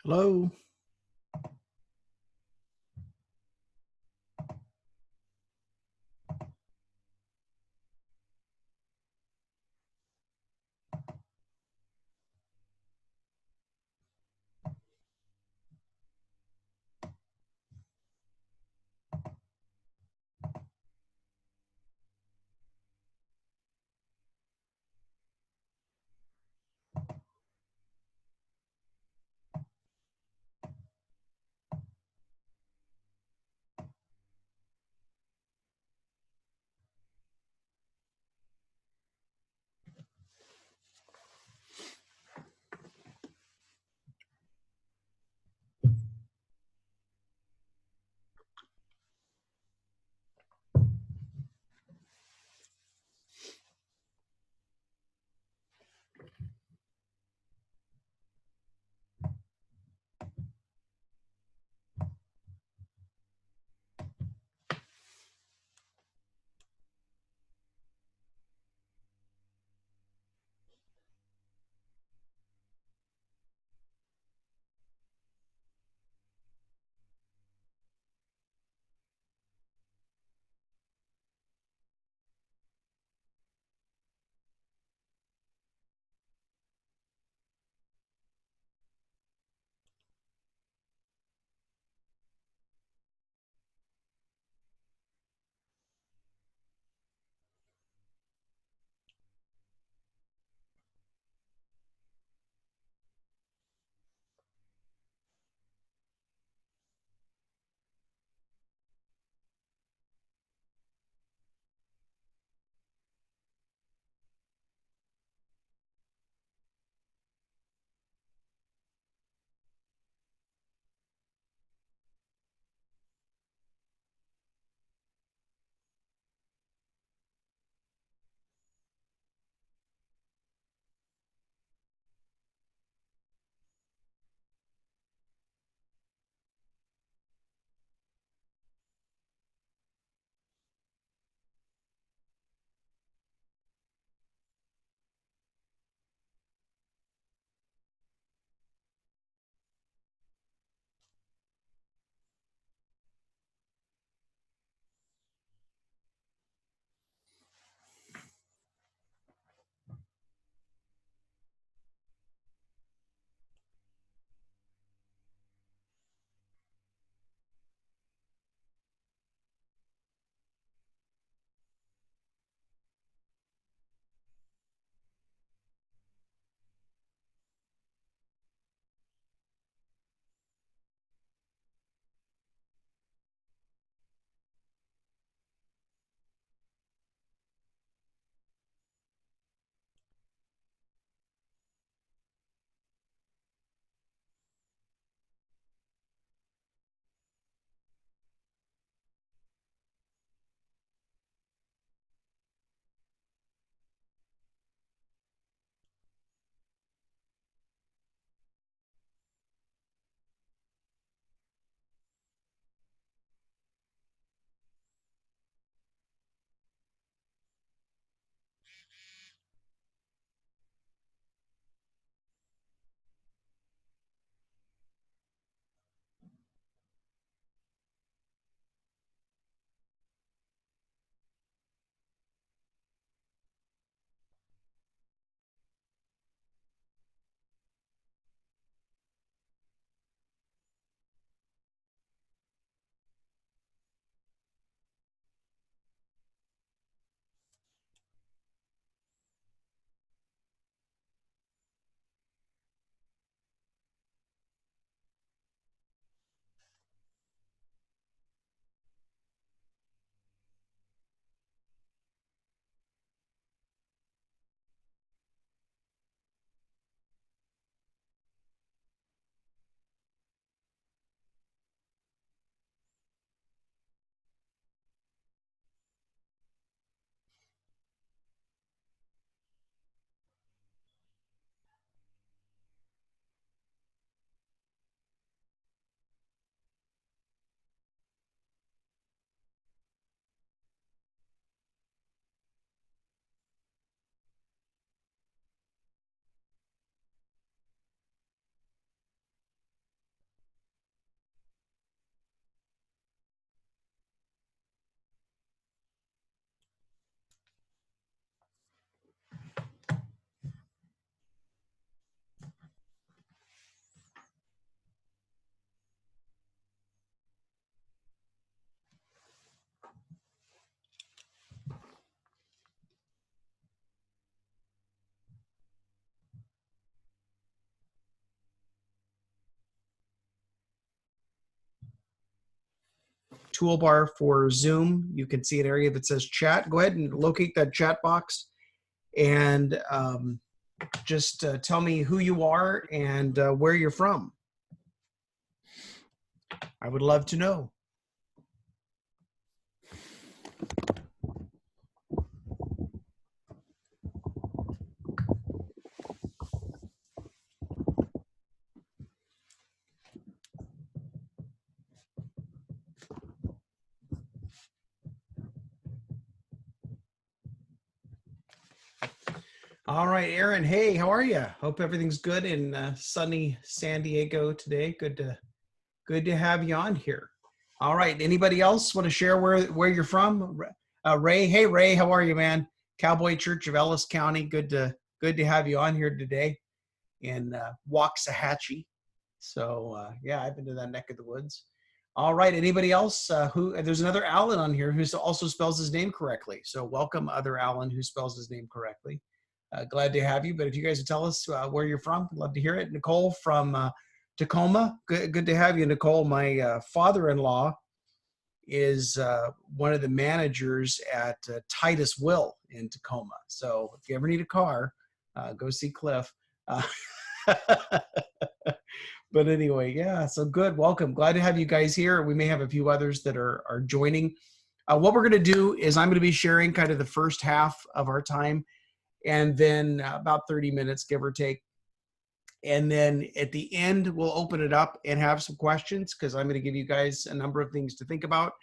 Hello. toolbar for Zoom, you can see an area that says chat. Go ahead and locate that chat box and just tell me who you are and where you're from. I would love to know. All right, Aaron. Hey, how are you? Hope everything's good in sunny San Diego today. Good to have you on here. All right. Anybody else want to share where you're from? Ray. Hey, Ray. How are you, man? Cowboy Church of Ellis County. Good to have you on here today in Waxahachie. So yeah, I've been to that neck of the woods. All right. Anybody else? There's another Alan on here who also spells his name correctly. So welcome, other Alan who spells his name correctly. Glad to have you. But if you guys would tell us where you're from, I'd love to hear it. Nicole from Tacoma. Good to have you, Nicole. My father-in-law is one of the managers at Titusville in Tacoma. So if you ever need a car, go see Cliff. But anyway, yeah, so good. Welcome. Glad to have you guys here. We may have a few others that are joining. What we're going to do is I'm going to be sharing kind of the first half of our time, and then about 30 minutes, give or take. And then at the end, we'll open it up and have some questions, because I'm going to give you guys a number of things to think about,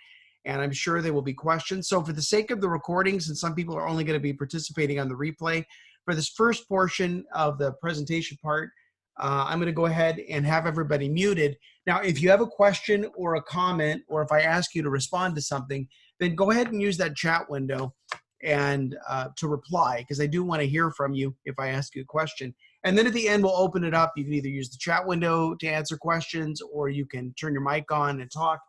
and I'm sure there will be questions. So for the sake of the recordings, and some people are only going to be participating on the replay, for this first portion of the presentation part, I'm going to go ahead and have everybody muted. Now, if you have a question or a comment, or if I ask you to respond to something, then go ahead and use that chat window and to reply, because I do want to hear from you if I ask you a question. And then at the end, we'll open it up. You can either use the chat window to answer questions, or you can turn your mic on and talk.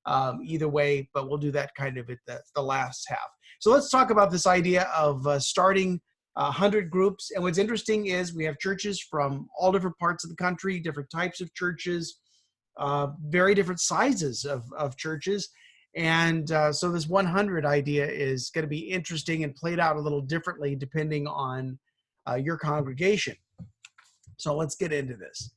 Either way, but we'll do that kind of at the last half. So let's talk about this idea of starting 100 groups. And what's interesting is we have churches from all different parts of the country, different types of churches, very different sizes of churches. And so this 100 idea is going to be interesting and played out a little differently depending on your congregation. So let's get into this.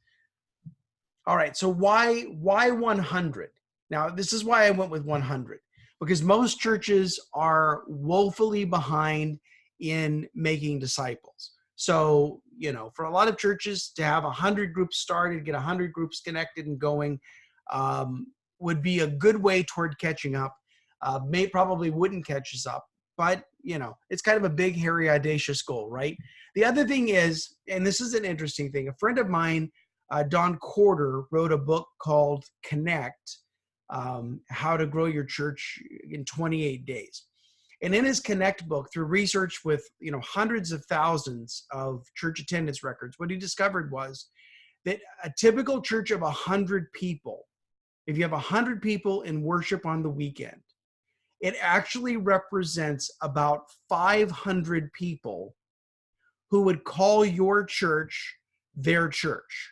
All right, so why 100? Now, this is why I went with 100, because most churches are woefully behind in making disciples. So, you know, for a lot of churches to have 100 groups started, get 100 groups connected and going, would be a good way toward catching up. Probably wouldn't catch us up, but you know, it's kind of a big, hairy, audacious goal, right? The other thing is, and this is an interesting thing, a friend of mine, Don Corder, wrote a book called Connect, How to Grow Your Church in 28 Days. And in his Connect book, through research with, you know, hundreds of thousands of church attendance records, what he discovered was that a typical church of 100 people, if you have 100 people in worship on the weekend, it actually represents about 500 people who would call your church their church.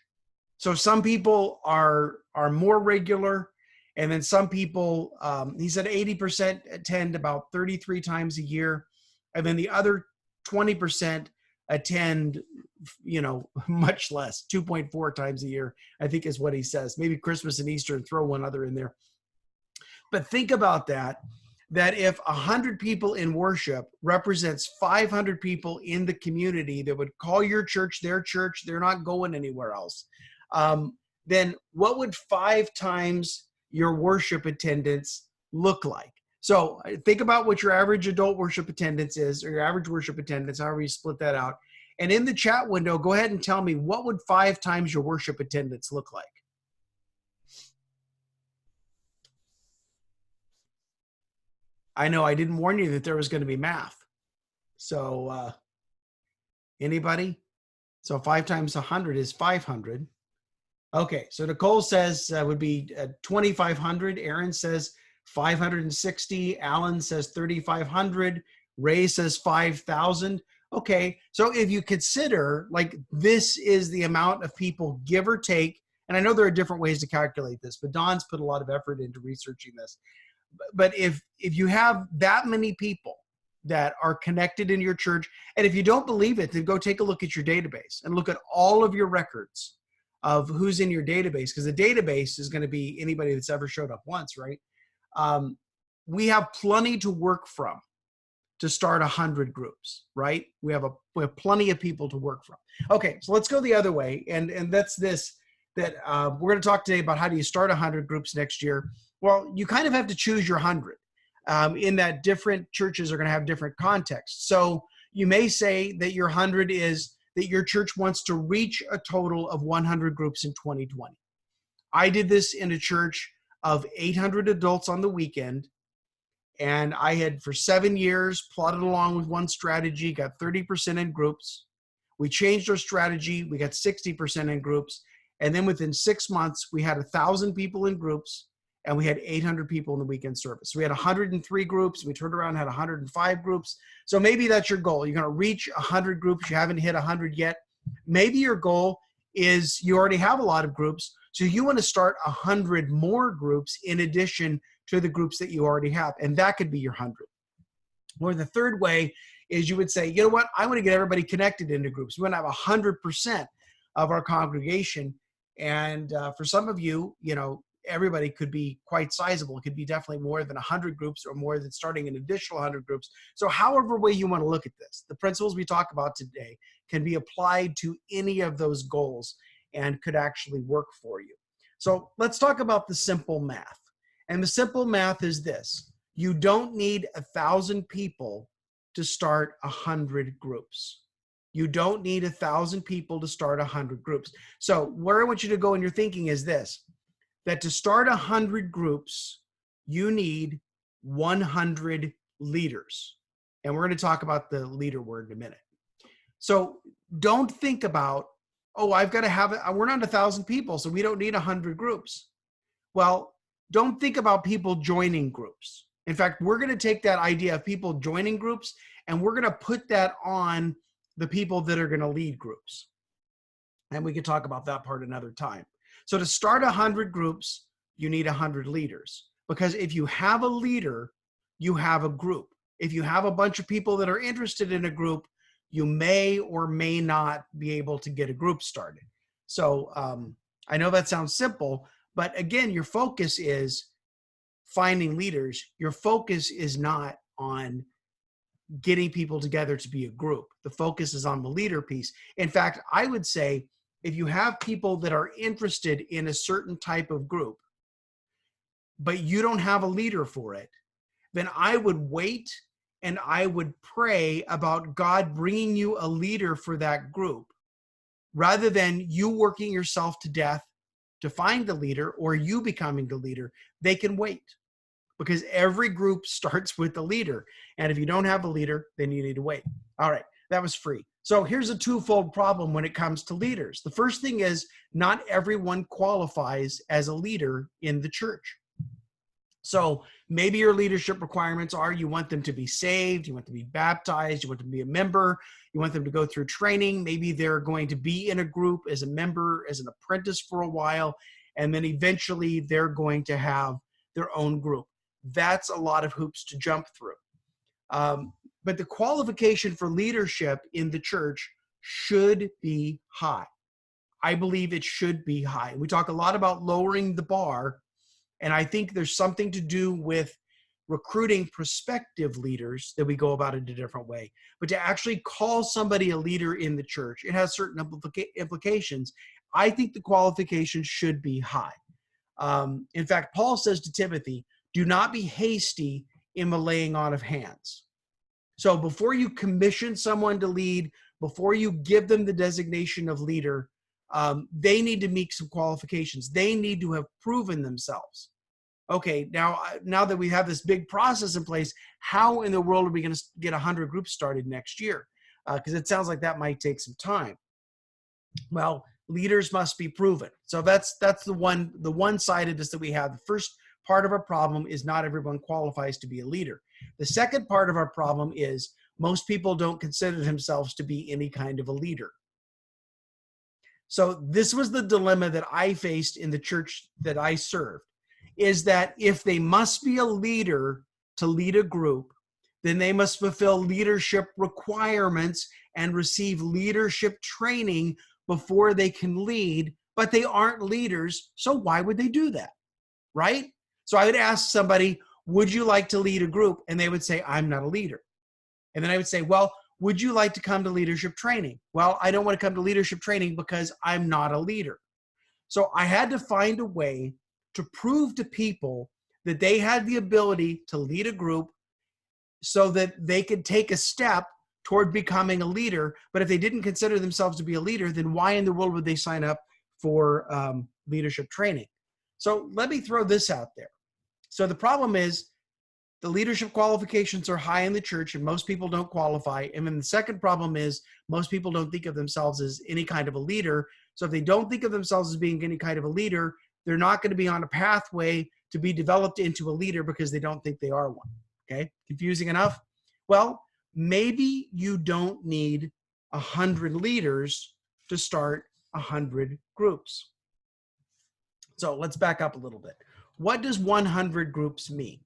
So some people are more regular, and then some people, he said 80% attend about 33 times a year, and then the other 20% attend, you know, much less, 2.4 times a year, I think is what he says. Maybe Christmas and Easter, and throw one other in there. But think about that if 100 people in worship represents 500 people in the community that would call your church their church, they're not going anywhere else, then what would 5 times your worship attendance look like? So think about what your average adult worship attendance is, or your average worship attendance, however you split that out. And in the chat window, go ahead and tell me, what would 5 times your worship attendance look like? I know I didn't warn you that there was going to be math. So anybody? So 5 times 100 is 500. Okay, so Nicole says would be 2,500. Aaron says 560. Alan says 3,500. Ray says 5,000. Okay, so if you consider, like, this is the amount of people, give or take, and I know there are different ways to calculate this, but Don's put a lot of effort into researching this. But if you have that many people that are connected in your church, and if you don't believe it, then go take a look at your database and look at all of your records of who's in your database, because the database is going to be anybody that's ever showed up once, right? We have plenty to work from to start 100 groups, right? We have plenty of people to work from. Okay, so let's go the other way, and that's this, that we're going to talk today about how do you start 100 groups next year. Well, you kind of have to choose your 100, in that different churches are going to have different contexts. So you may say that your 100 is that your church wants to reach a total of 100 groups in 2020. I did this in a church of 800 adults on the weekend, and I had for 7 years plotted along with one strategy, got 30% in groups. We changed our strategy, we got 60% in groups, and then within 6 months, we had 1,000 people in groups, and we had 800 people in the weekend service. So we had 103 groups. We turned around and had 105 groups. So maybe that's your goal. You're going to reach 100 groups. You haven't hit 100 yet. Maybe your goal is you already have a lot of groups, so you want to start 100 more groups in addition to the groups that you already have, and that could be your 100. Or the third way is you would say, you know what, I want to get everybody connected into groups. We want to have 100% of our congregation, and for some of you, you know, everybody could be quite sizable. It could be definitely more than 100 groups or more than starting an additional 100 groups. So however way you want to look at this, the principles we talk about today can be applied to any of those goals and could actually work for you. So let's talk about the simple math. And the simple math is this: you don't need 1,000 people to start 100 groups. You don't need 1,000 people to start 100 groups. So where I want you to go in your thinking is this: that to start 100 groups, you need 100 leaders. And we're going to talk about the leader word in a minute. So don't think about, oh, I've got to have it. We're not 1,000 people, so we don't need 100 groups. Well, don't think about people joining groups. In fact, we're going to take that idea of people joining groups and we're going to put that on the people that are going to lead groups. And we can talk about that part another time. So to start 100 groups, you need 100 leaders, because if you have a leader, you have a group. If you have a bunch of people that are interested in a group, you may or may not be able to get a group started. So I know that sounds simple, but again, your focus is finding leaders. Your focus is not on getting people together to be a group. The focus is on the leader piece. In fact, I would say if you have people that are interested in a certain type of group, but you don't have a leader for it, then I would wait and I would pray about God bringing you a leader for that group, rather than you working yourself to death to find the leader or you becoming the leader. They can wait, because every group starts with the leader. And if you don't have a leader, then you need to wait. All right, that was free. So here's a twofold problem when it comes to leaders. The first thing is not everyone qualifies as a leader in the church. So maybe your leadership requirements are you want them to be saved, you want them to be baptized, you want them to be a member, you want them to go through training. Maybe they're going to be in a group as a member, as an apprentice for a while, and then eventually they're going to have their own group. That's a lot of hoops to jump through. But the qualification for leadership in the church should be high. I believe it should be high. We talk a lot about lowering the bar, and I think there's something to do with recruiting prospective leaders that we go about it a different way. But to actually call somebody a leader in the church, it has certain implications. I think the qualifications should be high. In fact, Paul says to Timothy, do not be hasty in the laying on of hands. So before you commission someone to lead, before you give them the designation of leader, they need to meet some qualifications. They need to have proven themselves. Okay, now that we have this big process in place, how in the world are we going to get 100 groups started next year? Because it sounds like that might take some time. Well, leaders must be proven. So that's the one-sidedness that we have. The first part of our problem is not everyone qualifies to be a leader. The second part of our problem is most people don't consider themselves to be any kind of a leader. So this was the dilemma that I faced in the church that I served, is that if they must be a leader to lead a group, then they must fulfill leadership requirements and receive leadership training before they can lead, but they aren't leaders, so why would they do that, right? So I would ask somebody, would you like to lead a group? And they would say, I'm not a leader. And then I would say, well, would you like to come to leadership training? Well, I don't want to come to leadership training because I'm not a leader. So I had to find a way to prove to people that they had the ability to lead a group so that they could take a step toward becoming a leader. But if they didn't consider themselves to be a leader, then why in the world would they sign up for leadership training? So let me throw this out there. So the problem is the leadership qualifications are high in the church and most people don't qualify. And then the second problem is most people don't think of themselves as any kind of a leader. So if they don't think of themselves as being any kind of a leader, they're not going to be on a pathway to be developed into a leader because they don't think they are one. Okay, confusing enough? Well, maybe you don't need 100 leaders to start 100 groups. So let's back up a little bit. What does 100 groups mean?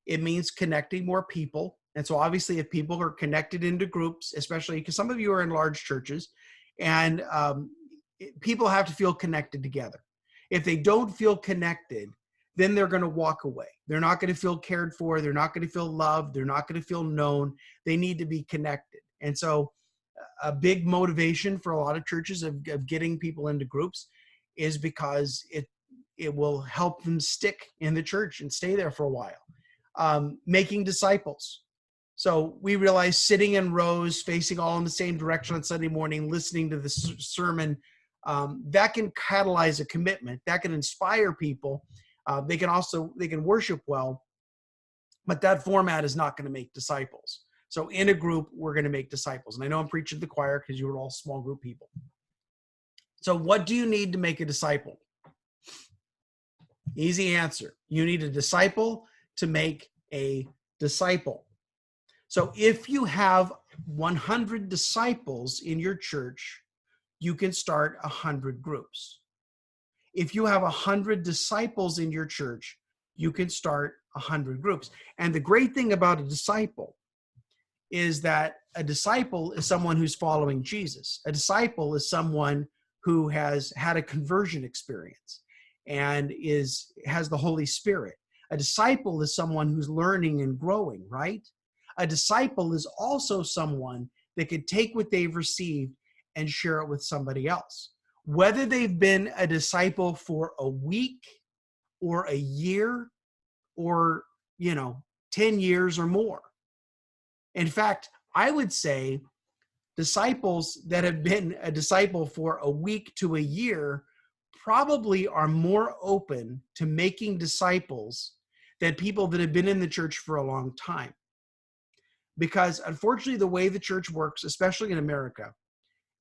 It means connecting more people. And so obviously if people are connected into groups, especially because some of you are in large churches, and people have to feel connected together. If they don't feel connected, then they're going to walk away. They're not going to feel cared for. They're not going to feel loved. They're not going to feel known. They need to be connected. And so a big motivation for a lot of churches of getting people into groups is because it will help them stick in the church and stay there for a while. Making disciples. So we realize sitting in rows, facing all in the same direction on Sunday morning, listening to the sermon, that can catalyze a commitment. That can inspire people. They can worship well, but that format is not going to make disciples. So in a group, we're going to make disciples. And I know I'm preaching to the choir because you were all small group people. So what do you need to make a disciple? Easy answer. You need a disciple to make a disciple. So if you have 100 disciples in your church, you can start 100 groups. If you have 100 disciples in your church, you can start 100 groups. And the great thing about a disciple is that a disciple is someone who's following Jesus. A disciple is someone who has had a conversion experience and has the Holy Spirit. A disciple is someone who's learning and growing, right? A disciple is also someone that can take what they've received and share it with somebody else. Whether they've been a disciple for a week or a year or, 10 years or more. In fact, I would say disciples that have been a disciple for a week to a year probably are more open to making disciples than people that have been in the church for a long time. Because unfortunately, the way the church works, especially in America,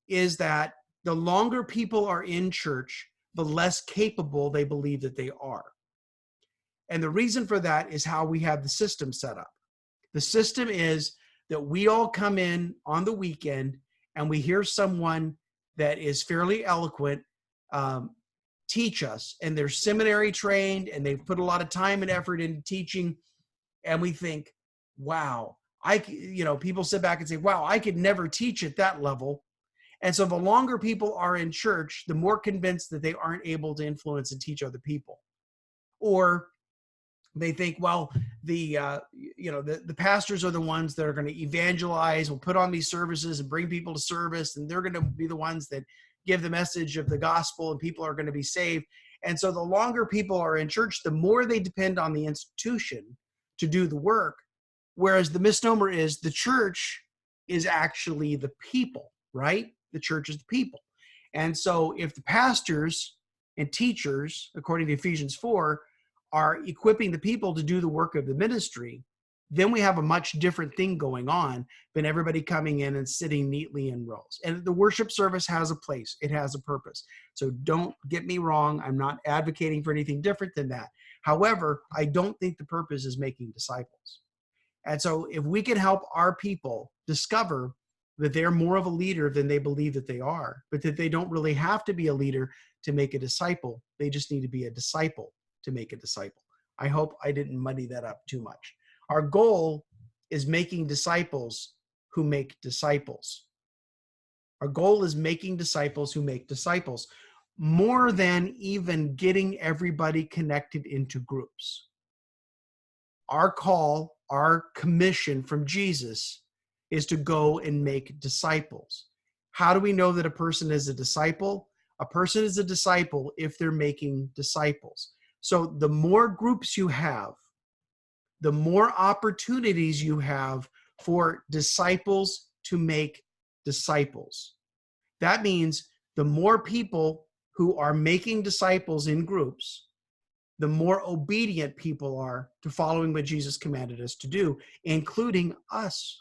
is that the longer people are in church, the less capable they believe that they are. And the reason for that is how we have the system set up. The system is that we all come in on the weekend and we hear someone that is fairly eloquent teach us, and they're seminary trained and they've put a lot of time and effort into teaching, and we think, wow, people sit back and say, wow, I could never teach at that level. And so the longer people are in church, the more convinced that they aren't able to influence and teach other people. Or they think, well, the pastors are the ones that are going to evangelize, will put on these services and bring people to service, and they're going to be the ones that give the message of the gospel and people are going to be saved. And so the longer people are in church, the more they depend on the institution to do the work. Whereas the misnomer is the church is actually the people, right? The church is the people. And so if the pastors and teachers, according to Ephesians 4, are equipping the people to do the work of the ministry, then we have a much different thing going on than everybody coming in and sitting neatly in rows. And the worship service has a place. It has a purpose. So don't get me wrong. I'm not advocating for anything different than that. However, I don't think the purpose is making disciples. And so if we can help our people discover that they're more of a leader than they believe that they are, but that they don't really have to be a leader to make a disciple, they just need to be a disciple to make a disciple. I hope I didn't muddy that up too much. Our goal is making disciples who make disciples. Our goal is making disciples who make disciples, more than even getting everybody connected into groups. Our call, our commission from Jesus is to go and make disciples. How do we know that a person is a disciple? A person is a disciple if they're making disciples. So the more groups you have, the more opportunities you have for disciples to make disciples. That means the more people who are making disciples in groups, the more obedient people are to following what Jesus commanded us to do, including us,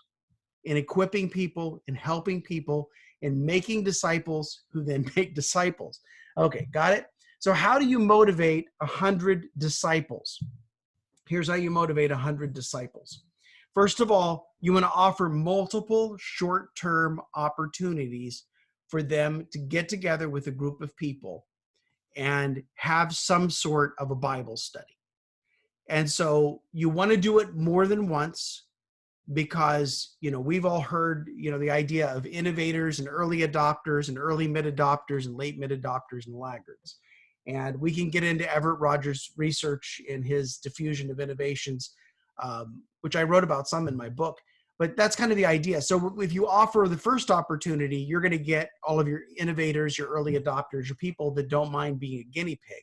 in equipping people, in helping people, in making disciples who then make disciples. Okay, got it? So how do you motivate 100 disciples? Here's how you motivate 100 disciples. First of all, you want to offer multiple short-term opportunities for them to get together with a group of people and have some sort of a Bible study. And so you want to do it more than once because, we've all heard, the idea of innovators and early adopters and early mid adopters and late mid adopters and laggards. And we can get into Everett Rogers' research in his Diffusion of Innovations, which I wrote about some in my book. But that's kind of the idea. So if you offer the first opportunity, you're going to get all of your innovators, your early adopters, your people that don't mind being a guinea pig.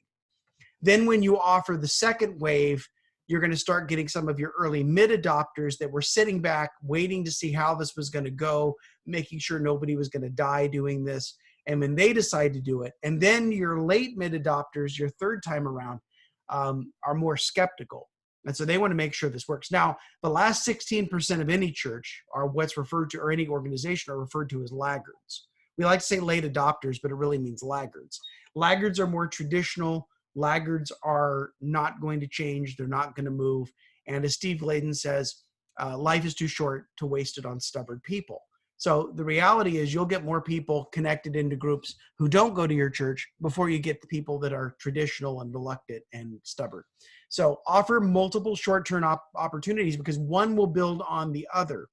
Then when you offer the second wave, you're going to start getting some of your early mid adopters that were sitting back, waiting to see how this was going to go, making sure nobody was going to die doing this. And when they decide to do it, and then your late mid adopters, your third time around, are more skeptical. And so they want to make sure this works. Now, the last 16% of any church are what's referred to, or any organization are referred to as laggards. We like to say late adopters, but it really means laggards. Laggards are more traditional. Laggards are not going to change. They're not going to move. And as Steve Gladen says, life is too short to waste it on stubborn people. So the reality is you'll get more people connected into groups who don't go to your church before you get the people that are traditional and reluctant and stubborn. So offer multiple short-term opportunities because one will build on the other.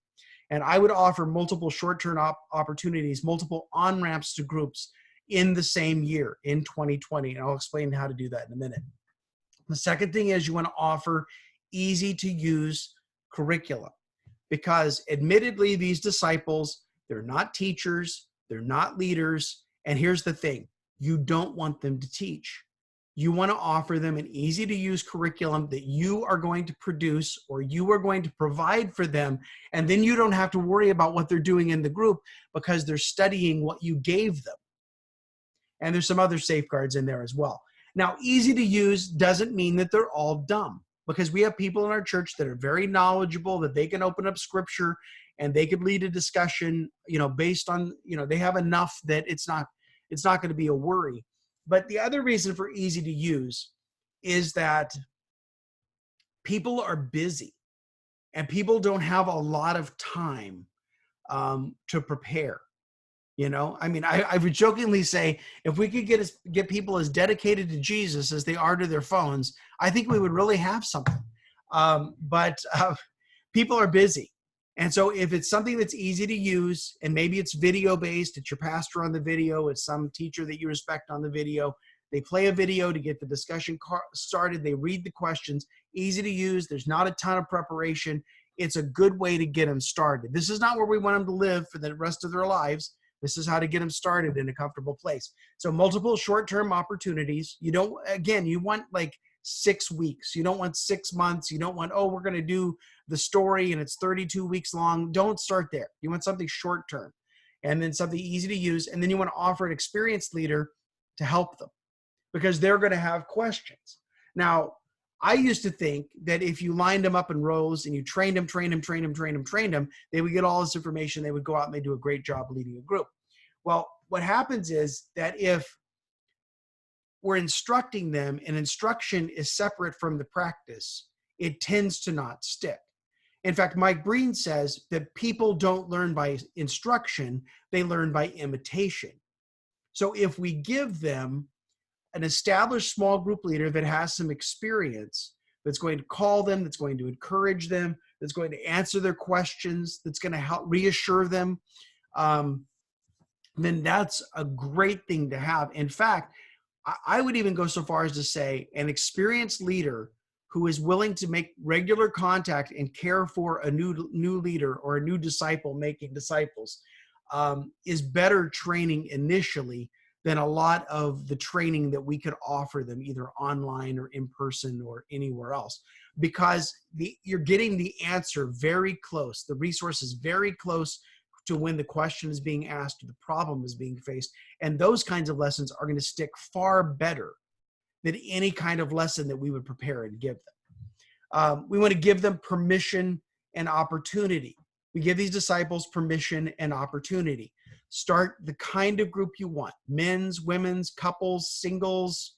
And I would offer multiple short-term opportunities, multiple on-ramps to groups in the same year, in 2020. And I'll explain how to do that in a minute. The second thing is you want to offer easy-to-use curriculum. Because admittedly, these disciples, they're not teachers, they're not leaders. And here's the thing, you don't want them to teach. You want to offer them an easy to use curriculum that you are going to produce or you are going to provide for them. And then you don't have to worry about what they're doing in the group because they're studying what you gave them. And there's some other safeguards in there as well. Now, easy to use doesn't mean that they're all dumb. Because we have people in our church that are very knowledgeable, that they can open up scripture and they could lead a discussion, based on, they have enough that it's not going to be a worry. But the other reason for easy to use is that people are busy and people don't have a lot of time to prepare. I would jokingly say, if we could get people as dedicated to Jesus as they are to their phones, I think we would really have something. But people are busy. And so if it's something that's easy to use, and maybe it's video-based, it's your pastor on the video, it's some teacher that you respect on the video, they play a video to get the discussion started, they read the questions, easy to use, there's not a ton of preparation, it's a good way to get them started. This is not where we want them to live for the rest of their lives. This is how to get them started in a comfortable place. So multiple short-term opportunities. You want like 6 weeks. You don't want 6 months. You don't want, we're going to do the story and it's 32 weeks long. Don't start there. You want something short-term and then something easy to use. And then you want to offer an experienced leader to help them because they're going to have questions. Now, I used to think that if you lined them up in rows and you trained them, they would get all this information. They would go out and they do a great job leading a group. Well, what happens is that if we're instructing them and instruction is separate from the practice, it tends to not stick. In fact, Mike Breen says that people don't learn by instruction, they learn by imitation. So if we give them an established small group leader that has some experience, that's going to call them, that's going to encourage them, that's going to answer their questions, that's going to help reassure them, then that's a great thing to have. In fact, I would even go so far as to say an experienced leader who is willing to make regular contact and care for a new leader or a new disciple making disciples is better training initially than a lot of the training that we could offer them either online or in person or anywhere else, because you're getting the answer very close. The resource is very close to when the question is being asked or the problem is being faced. And those kinds of lessons are going to stick far better than any kind of lesson that we would prepare and give them. We want to give them permission and opportunity. We give these disciples permission and opportunity. Start the kind of group you want, men's, women's, couples, singles,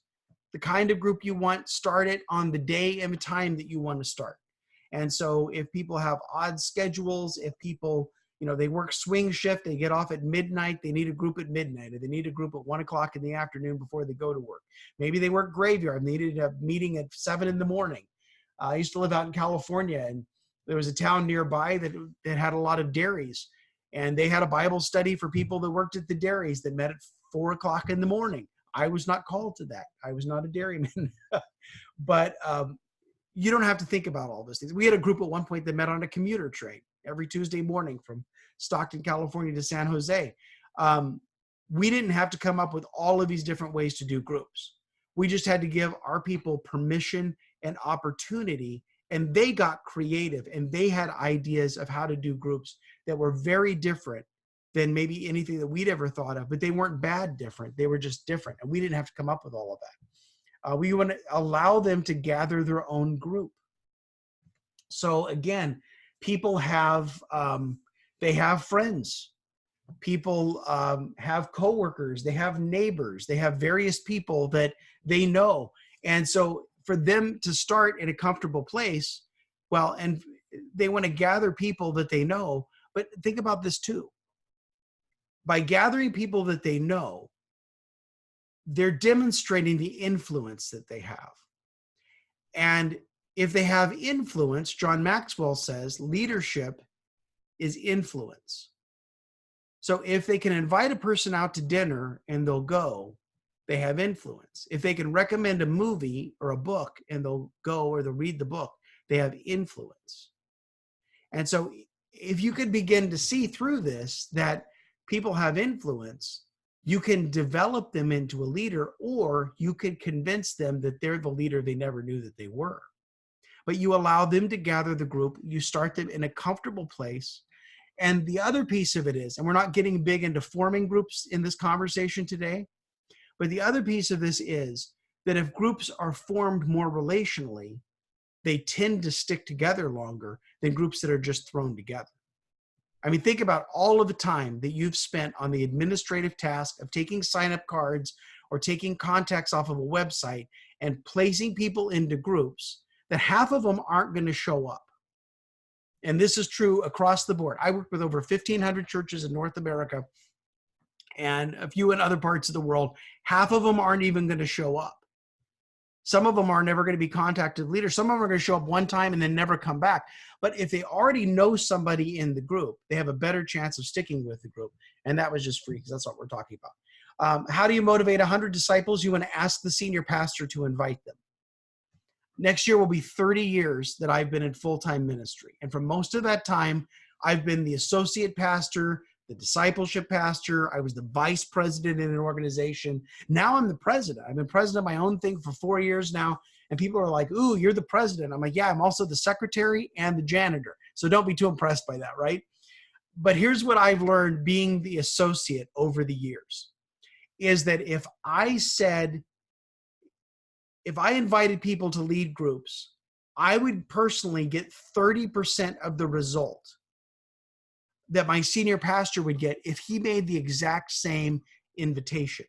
the kind of group you want. Start it on the day and the time that you want to start. And so if people have odd schedules, if people, they work swing shift, they get off at midnight, they need a group at midnight, or they need a group at 1 o'clock in the afternoon before they go to work. Maybe they work graveyard and they needed a meeting at 7 in the morning. I used to live out in California, and there was a town nearby that had a lot of dairies, and they had a Bible study for people that worked at the dairies that met at 4 o'clock in the morning. I was not called to that. I was not a dairyman. But you don't have to think about all those things. We had a group at one point that met on a commuter train every Tuesday morning from Stockton, California to San Jose. We didn't have to come up with all of these different ways to do groups. We just had to give our people permission and opportunity, and they got creative and they had ideas of how to do groups that were very different than maybe anything that we'd ever thought of, but they weren't bad different. They were just different, and we didn't have to come up with all of that. We want to allow them to gather their own group. So again, people have, they have friends. People have coworkers. They have neighbors. They have various people that they know. And so for them to start in a comfortable place, well, and they want to gather people that they know. But think about this too. By gathering people that they know, they're demonstrating the influence that they have. And if they have influence, John Maxwell says leadership is influence. So if they can invite a person out to dinner and they'll go, they have influence. If they can recommend a movie or a book and they'll go or they'll read the book, they have influence. And so if you could begin to see through this, that people have influence, you can develop them into a leader, or you can convince them that they're the leader they never knew that they were. But you allow them to gather the group. You start them in a comfortable place. And the other piece of it is, and we're not getting big into forming groups in this conversation today, but the other piece of this is that if groups are formed more relationally, they tend to stick together longer than groups that are just thrown together. I mean, think about all of the time that you've spent on the administrative task of taking sign-up cards or taking contacts off of a website and placing people into groups that half of them aren't going to show up. And this is true across the board. I work with over 1,500 churches in North America and a few in other parts of the world. Half of them aren't even going to show up. Some of them are never going to be contacted leaders. Some of them are going to show up one time and then never come back. But if they already know somebody in the group, they have a better chance of sticking with the group. And that was just free, because that's what we're talking about. How do you motivate 100 disciples? You want to ask the senior pastor to invite them. Next year will be 30 years that I've been in full-time ministry. And for most of that time, I've been the associate pastor, the discipleship pastor. I was the vice president in an organization. Now I'm the president. I've been president of my own thing for 4 years now. And people are like, ooh, you're the president. I'm like, yeah, I'm also the secretary and the janitor. So don't be too impressed by that, right? But here's what I've learned being the associate over the years, is that if I invited people to lead groups, I would personally get 30% of the result that my senior pastor would get if he made the exact same invitation.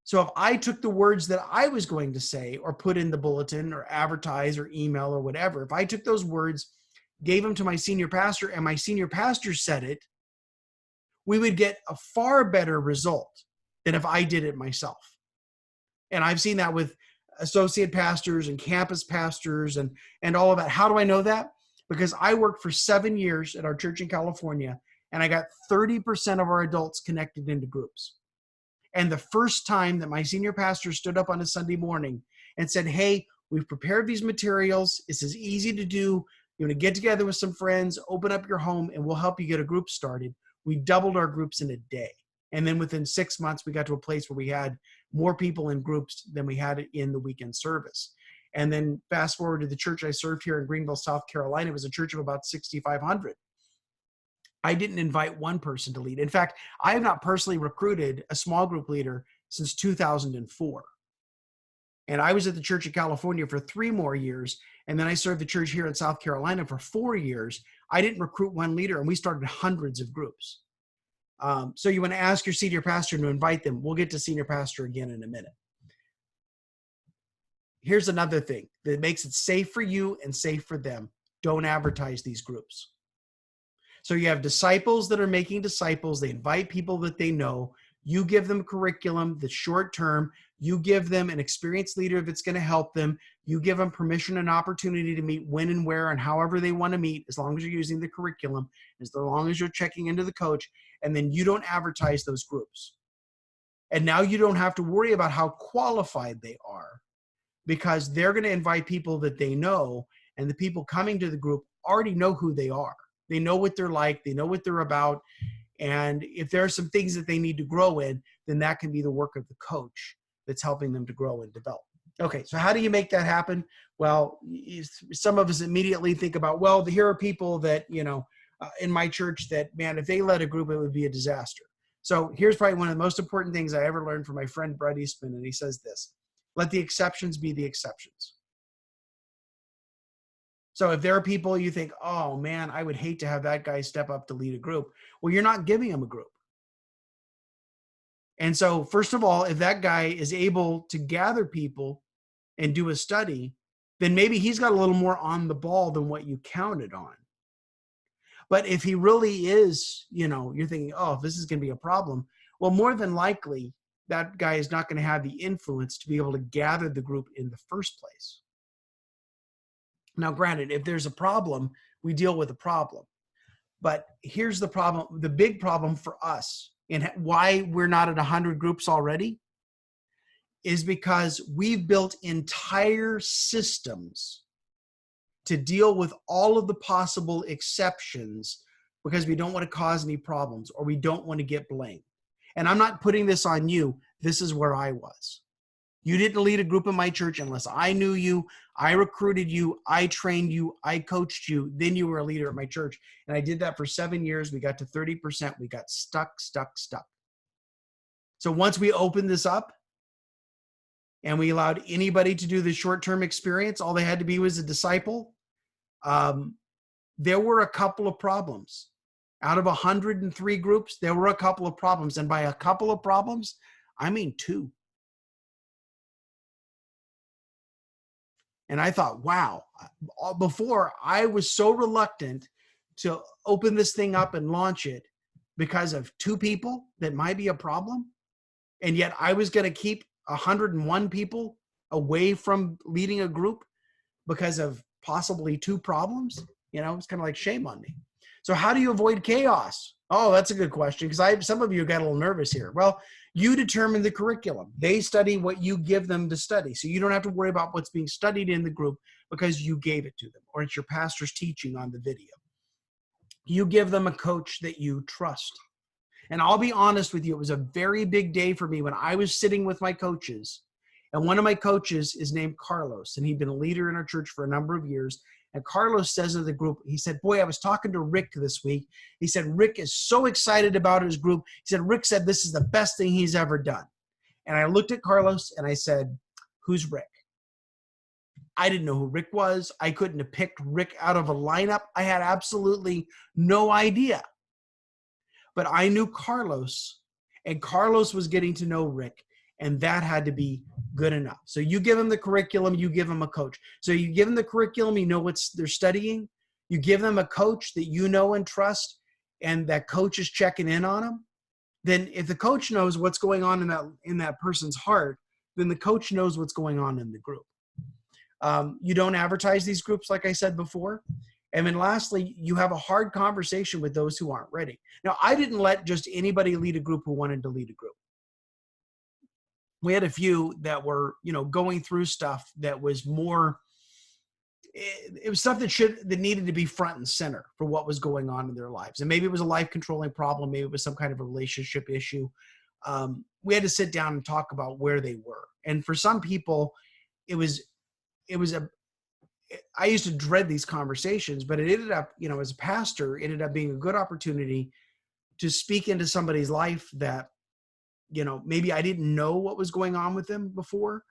So if I took the words that I was going to say or put in the bulletin or advertise or email or whatever, if I took those words, gave them to my senior pastor, and my senior pastor said it, we would get a far better result than if I did it myself. And I've seen that with associate pastors and campus pastors and all of that. How do I know that? Because I worked for 7 years at our church in California, and I got 30% of our adults connected into groups. And the first time that my senior pastor stood up on a Sunday morning and said, hey, we've prepared these materials. It's as easy to do. You want to get together with some friends, open up your home, and we'll help you get a group started. We doubled our groups in a day. And then within 6 months, we got to a place where we had more people in groups than we had in the weekend service. And then fast forward to the church I served here in Greenville, South Carolina. It was a church of about 6,500. I didn't invite one person to lead. In fact, I have not personally recruited a small group leader since 2004. And I was at the Church of California for 3 more years. And then I served the church here in South Carolina for 4 years. I didn't recruit one leader, and we started hundreds of groups. So you want to ask your senior pastor to invite them. We'll get to senior pastor again in a minute. Here's another thing that makes it safe for you and safe for them. Don't advertise these groups. So you have disciples that are making disciples. They invite people that they know. You give them curriculum that's short term. You give them an experienced leader that's going to help them. You give them permission and opportunity to meet when and where and however they want to meet, as long as you're using the curriculum, as long as you're checking into the coach, and then you don't advertise those groups. And now you don't have to worry about how qualified they are, because they're going to invite people that they know, and the people coming to the group already know who they are. They know what they're like. They know what they're about. And if there are some things that they need to grow in, then that can be the work of the coach that's helping them to grow and develop. Okay, so how do you make that happen? Well, some of us immediately think about, well, here are people that, in my church that, man, if they led a group, it would be a disaster. So here's probably one of the most important things I ever learned from my friend Brett Eastman, and he says this: let the exceptions be the exceptions. So if there are people you think, oh man, I would hate to have that guy step up to lead a group, well, you're not giving him a group. And so first of all, if that guy is able to gather people and do a study, then maybe he's got a little more on the ball than what you counted on. But if he really is, you're thinking, oh, this is going to be a problem. Well, more than likely, that guy is not going to have the influence to be able to gather the group in the first place. Now, granted, if there's a problem, we deal with the problem. But here's the problem, the big problem for us, and why we're not at 100 groups already, is because we've built entire systems to deal with all of the possible exceptions, because we don't want to cause any problems, or we don't want to get blamed. And I'm not putting this on you. This is where I was. You didn't lead a group in my church unless I knew you, I recruited you, I trained you, I coached you, then you were a leader at my church. And I did that for 7 years. We got to 30%. We got stuck. So once we opened this up and we allowed anybody to do the short-term experience, all they had to be was a disciple, there were a couple of problems. Out of 103 groups, there were a couple of problems. And by a couple of problems, I mean 2. And I thought, wow, before I was so reluctant to open this thing up and launch it because of 2 people that might be a problem. And yet I was going to keep 101 people away from leading a group because of possibly 2 problems. It's kind of like, shame on me. So how do you avoid chaos? Oh, that's a good question, because some of you got a little nervous here. Well, you determine the curriculum. They study what you give them to study. So you don't have to worry about what's being studied in the group because you gave it to them, or it's your pastor's teaching on the video. You give them a coach that you trust. And I'll be honest with you, it was a very big day for me when I was sitting with my coaches. And one of my coaches is named Carlos, and he'd been a leader in our church for a number of years. And Carlos says to the group, he said, boy, I was talking to Rick this week. He said, Rick is so excited about his group. He said, Rick said, this is the best thing he's ever done. And I looked at Carlos and I said, who's Rick? I didn't know who Rick was. I couldn't have picked Rick out of a lineup. I had absolutely no idea. But I knew Carlos, and Carlos was getting to know Rick, and that had to be good enough. So you give them the curriculum, you give them a coach. So you give them the curriculum, you know what they're studying. You give them a coach that you know and trust, and that coach is checking in on them. Then if the coach knows what's going on in that person's heart, then the coach knows what's going on in the group. You don't advertise these groups, like I said before. And then lastly, you have a hard conversation with those who aren't ready. Now, I didn't let just anybody lead a group who wanted to lead a group. We had a few that were, going through stuff that was more, it was stuff that needed to be front and center for what was going on in their lives. And maybe it was a life controlling problem. Maybe it was some kind of a relationship issue. We had to sit down and talk about where they were. And for some people, I used to dread these conversations, but it ended up, as a pastor, it ended up being a good opportunity to speak into somebody's life that, maybe I didn't know what was going on with them before,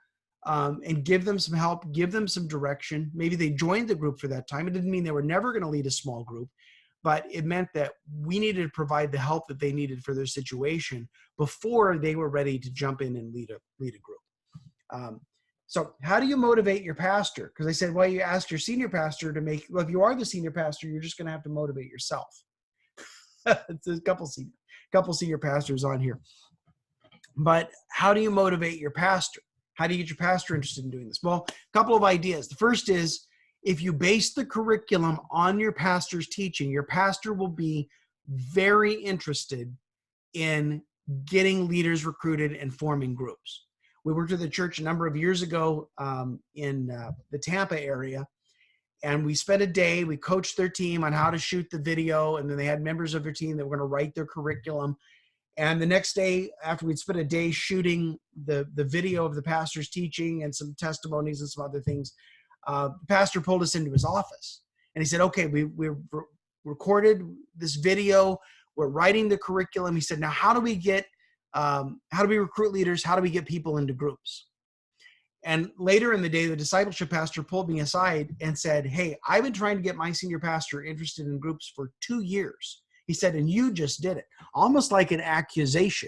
and give them some help, give them some direction. Maybe they joined the group for that time. It didn't mean they were never going to lead a small group, but it meant that we needed to provide the help that they needed for their situation before they were ready to jump in and lead a group. So how do you motivate your pastor? Because I said, well, you asked your senior pastor if you are the senior pastor, you're just going to have to motivate yourself. It's a couple senior pastors on here. But how do you motivate your pastor? How do you get your pastor interested in doing this? Well, a couple of ideas. The first is, if you base the curriculum on your pastor's teaching, your pastor will be very interested in getting leaders recruited and forming groups. We worked with a church a number of years ago in the Tampa area, and we spent a day, we coached their team on how to shoot the video, and then they had members of their team that were going to write their curriculum. And the next day, after we'd spent a day shooting the video of the pastor's teaching and some testimonies and some other things, the pastor pulled us into his office. And he said, okay, we recorded this video. We're writing the curriculum. He said, now how do we recruit leaders? How do we get people into groups? And later in the day, the discipleship pastor pulled me aside and said, hey, I've been trying to get my senior pastor interested in groups for 2 years. He said, and you just did it. Almost like an accusation.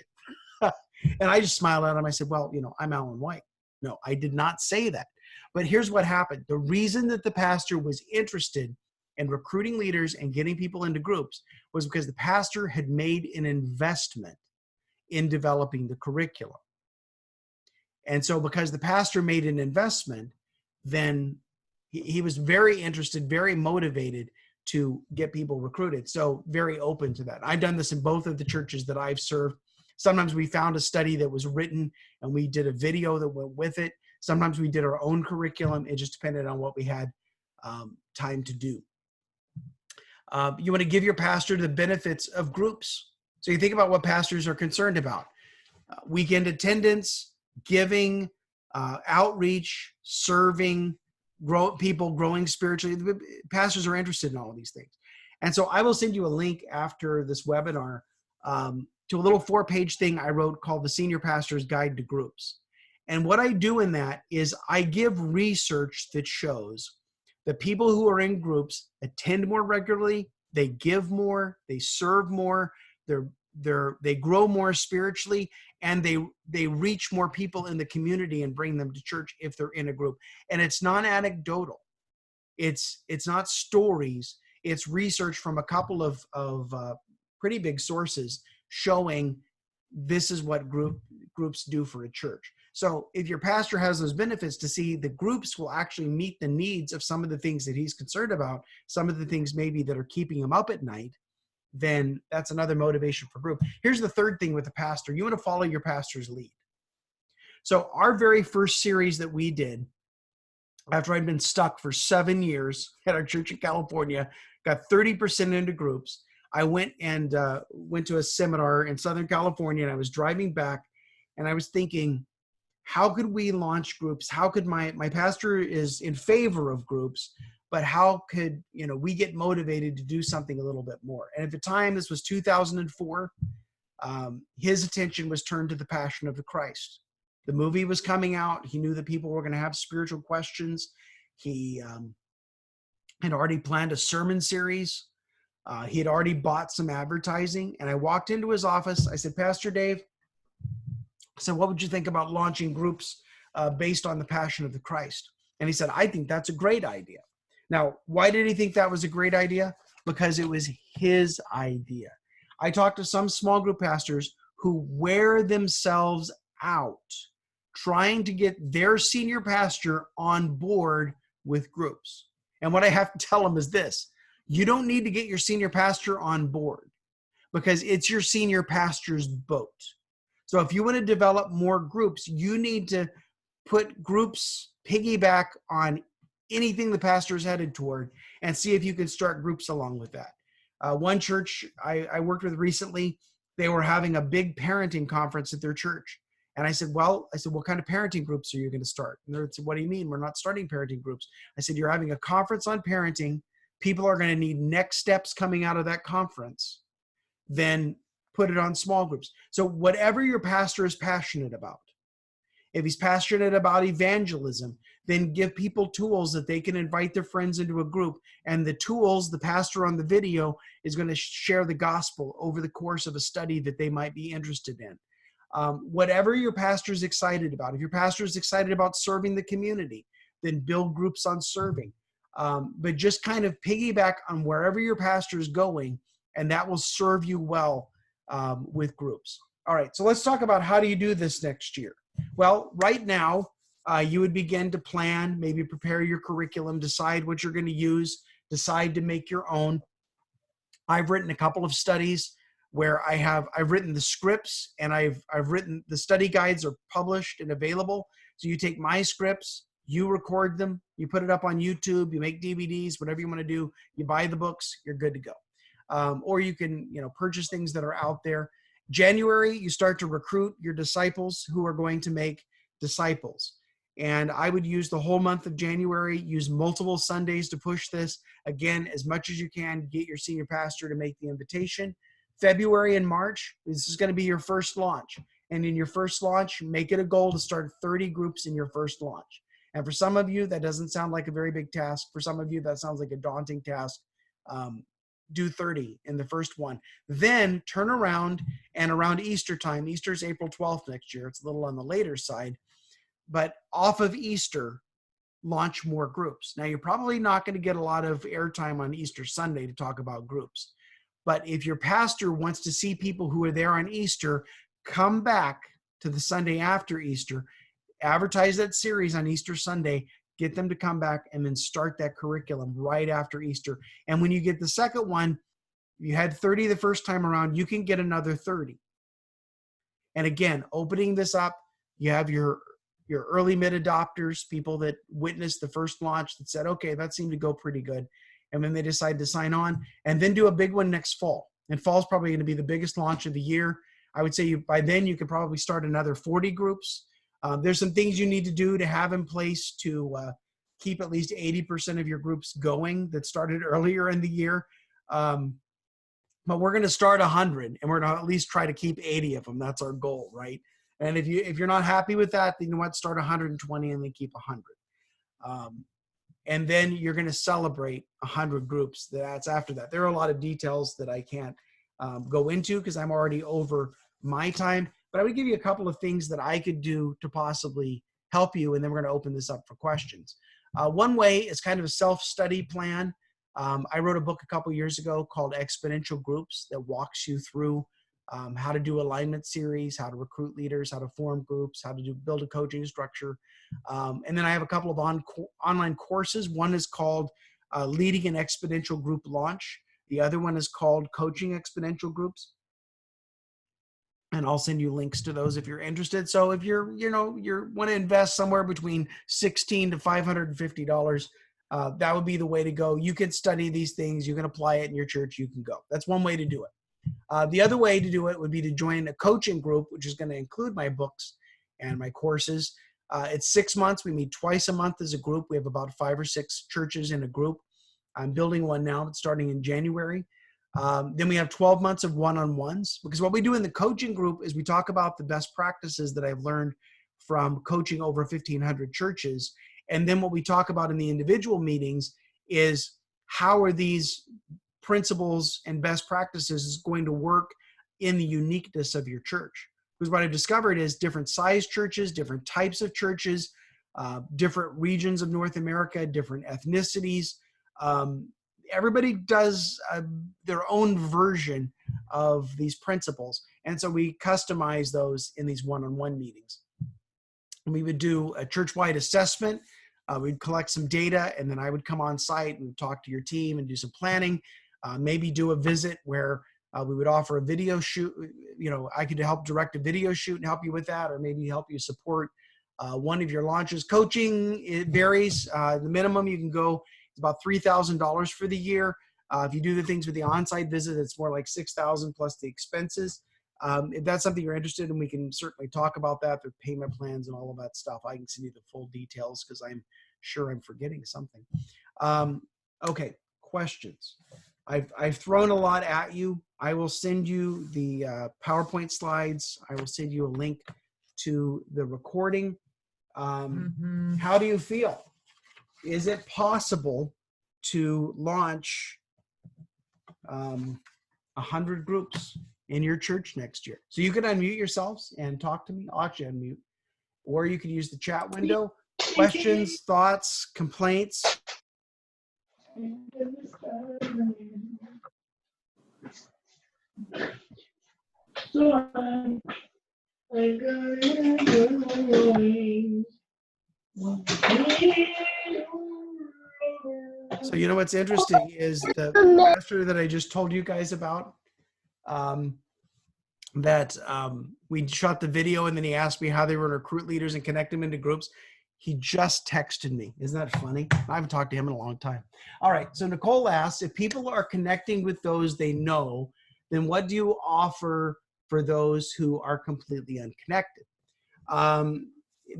And I just smiled at him. I said, well, I'm Alan White. No, I did not say that. But here's what happened. The reason that the pastor was interested in recruiting leaders and getting people into groups was because the pastor had made an investment in developing the curriculum. And so because the pastor made an investment, then he was very interested, very motivated to get people recruited. So very open to that. I've done this in both of the churches that I've served. Sometimes we found a study that was written and we did a video that went with it. Sometimes we did our own curriculum. It just depended on what we had time to do. You want to give your pastor the benefits of groups. So you think about what pastors are concerned about. Weekend attendance, giving, outreach, serving, people growing spiritually. Pastors are interested in all of these things. And so I will send you a link after this webinar to a little 4-page thing I wrote called The Senior Pastor's Guide to Groups. And what I do in that is I give research that shows that people who are in groups attend more regularly, they give more, they serve more, they grow more spiritually, and they reach more people in the community and bring them to church if they're in a group. And it's not anecdotal. It's not stories. It's research from a couple of pretty big sources showing this is what groups do for a church. So if your pastor has those benefits, to see the groups will actually meet the needs of some of the things that he's concerned about, some of the things maybe that are keeping him up at night, then that's another motivation for group. Here's the third thing with the pastor. You want to follow your pastor's lead. So our very first series that we did, after I'd been stuck for 7 years at our church in California, got 30% into groups. I went to a seminar in Southern California, and I was driving back, and I was thinking, how could we launch groups? How could my pastor is in favor of groups, but how could we get motivated to do something a little bit more? And at the time, this was 2004, his attention was turned to The Passion of the Christ. The movie was coming out. He knew that people were going to have spiritual questions. He had already planned a sermon series. He had already bought some advertising. And I walked into his office. I said, Pastor Dave, I said, what would you think about launching groups based on The Passion of the Christ? And he said, I think that's a great idea. Now, why did he think that was a great idea? Because it was his idea. I talked to some small group pastors who wear themselves out trying to get their senior pastor on board with groups. And what I have to tell them is this: you don't need to get your senior pastor on board, because it's your senior pastor's boat. So if you want to develop more groups, you need to put groups piggyback on anything the pastor is headed toward, and see if you can start groups along with that. One church I worked with recently, they were having a big parenting conference at their church. And I said, what kind of parenting groups are you going to start? And they said, what do you mean? We're not starting parenting groups. I said, you're having a conference on parenting. People are going to need next steps coming out of that conference. Then put it on small groups. So whatever your pastor is passionate about, if he's passionate about evangelism, then give people tools that they can invite their friends into a group. And the tools, the pastor on the video is going to share the gospel over the course of a study that they might be interested in. Whatever your pastor is excited about. If your pastor is excited about serving the community, then build groups on serving. But just kind of piggyback on wherever your pastor is going, and that will serve you well with groups. All right, so let's talk about how do you do this next year. Well, right now, you would begin to plan, maybe prepare your curriculum, decide what you're going to use, decide to make your own. I've written a couple of studies where I've written the scripts, and I've written the study guides are published and available. So you take my scripts, you record them, you put it up on YouTube, you make DVDs, whatever you want to do, you buy the books, you're good to go. Or you can, purchase things that are out there. January, you start to recruit your disciples who are going to make disciples. And I would use the whole month of January, use multiple Sundays to push this. Again, as much as you can, get your senior pastor to make the invitation. February and March, this is going to be your first launch. And in your first launch, make it a goal to start 30 groups in your first launch. And for some of you, that doesn't sound like a very big task. For some of you, that sounds like a daunting task. Do 30 in the first one. Then turn around, and around Easter time, Easter's April 12th next year. It's a little on the later side. But off of Easter, launch more groups. Now, you're probably not going to get a lot of airtime on Easter Sunday to talk about groups. But if your pastor wants to see people who are there on Easter come back to the Sunday after Easter, advertise that series on Easter Sunday, get them to come back, and then start that curriculum right after Easter. And when you get the second one, you had 30 the first time around, you can get another 30. And again, opening this up, you have your early mid adopters, people that witnessed the first launch that said, okay, that seemed to go pretty good. And then they decide to sign on, and then do a big one next fall. And fall is probably going to be the biggest launch of the year. I would say by then you could probably start another 40 groups. There's some things you need to do to have in place to keep at least 80% of your groups going that started earlier in the year. But we're going to start 100, and we're going to at least try to keep 80 of them. That's our goal, right? And if you're not happy with that, then you know what? Start 120 and then keep 100. And then you're going to celebrate 100 groups. That's after that. There are a lot of details that I can't go into because I'm already over my time. But I would give you a couple of things that I could do to possibly help you, and then we're going to open this up for questions. One way is kind of a self-study plan. I wrote a book a couple years ago called Exponential Groups that walks you through how to do alignment series, how to recruit leaders, how to form groups, how to build a coaching structure. And then I have a couple of online courses. One is called Leading an Exponential Group Launch. The other one is called Coaching Exponential Groups. And I'll send you links to those if you're interested. So if you want to invest somewhere between $16 to $550, that would be the way to go. You can study these things. You can apply it in your church. You can go. That's one way to do it. The other way to do it would be to join a coaching group, which is going to include my books and my courses. It's 6 months. We meet twice a month as a group. We have about 5 or 6 churches in a group. I'm building one now. It's starting in January. Then we have 12 months of one-on-ones, because what we do in the coaching group is we talk about the best practices that I've learned from coaching over 1,500 churches. And then what we talk about in the individual meetings is how are these principles and best practices going to work in the uniqueness of your church. Because what I've discovered is different size churches, different types of churches, different regions of North America, different ethnicities. Everybody does their own version of these principles. And so we customize those in these one-on-one meetings. we would do a church-wide assessment. We'd collect some data, and then I would come on site and talk to your team and do some planning. Maybe do a visit where we would offer a video shoot. You know, I could help direct a video shoot and help you with that, or maybe help you support one of your launches. Coaching, it varies. The minimum you can go is about $3,000 for the year. If you do the things with the on-site visit, it's more like $6,000 plus the expenses. If that's something you're interested in, we can certainly talk about that, the payment plans and all of that stuff. I can send you the full details because I'm sure I'm forgetting something. Okay, questions. I've thrown a lot at you. I will send you the PowerPoint slides. I will send you a link to the recording. How do you feel? Is it possible to launch 100 groups in your church next year? So you can unmute yourselves and talk to me. I'll actually unmute. Or you can use the chat window. Questions, thoughts, complaints? So you know what's interesting is the pastor that I just told you guys about, we shot the video and then he asked me how they were to recruit leaders and connect them into groups. He just texted me. Isn't that funny? I haven't talked to him in a long time. All right. So Nicole asks, if people are connecting with those they know, then what do you offer for those who are completely unconnected?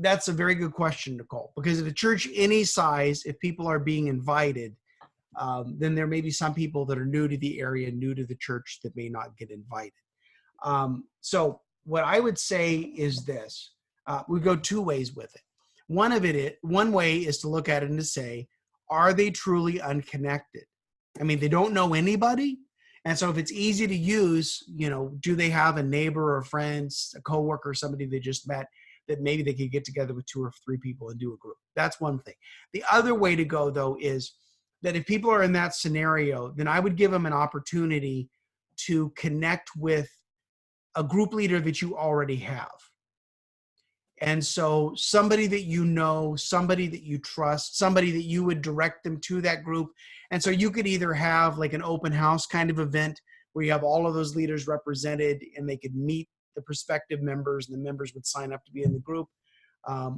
That's a very good question, Nicole, because at a church any size, if people are being invited, then there may be some people that are new to the area, new to the church that may not get invited. So what I would say is this, we go two ways with it. One way is to look at it and to say, are they truly unconnected? I mean, they don't know anybody. And so if it's easy to use, you know, do they have a neighbor or a friend, a coworker, somebody they just met that maybe they could get together with 2 or 3 people and do a group? That's one thing. The other way to go, though, is that if people are in that scenario, then I would give them an opportunity to connect with a group leader that you already have. And so somebody that you know, somebody that you trust, somebody that you would direct them to that group. And so you could either have like an open house kind of event where you have all of those leaders represented and they could meet the prospective members and the members would sign up to be in the group.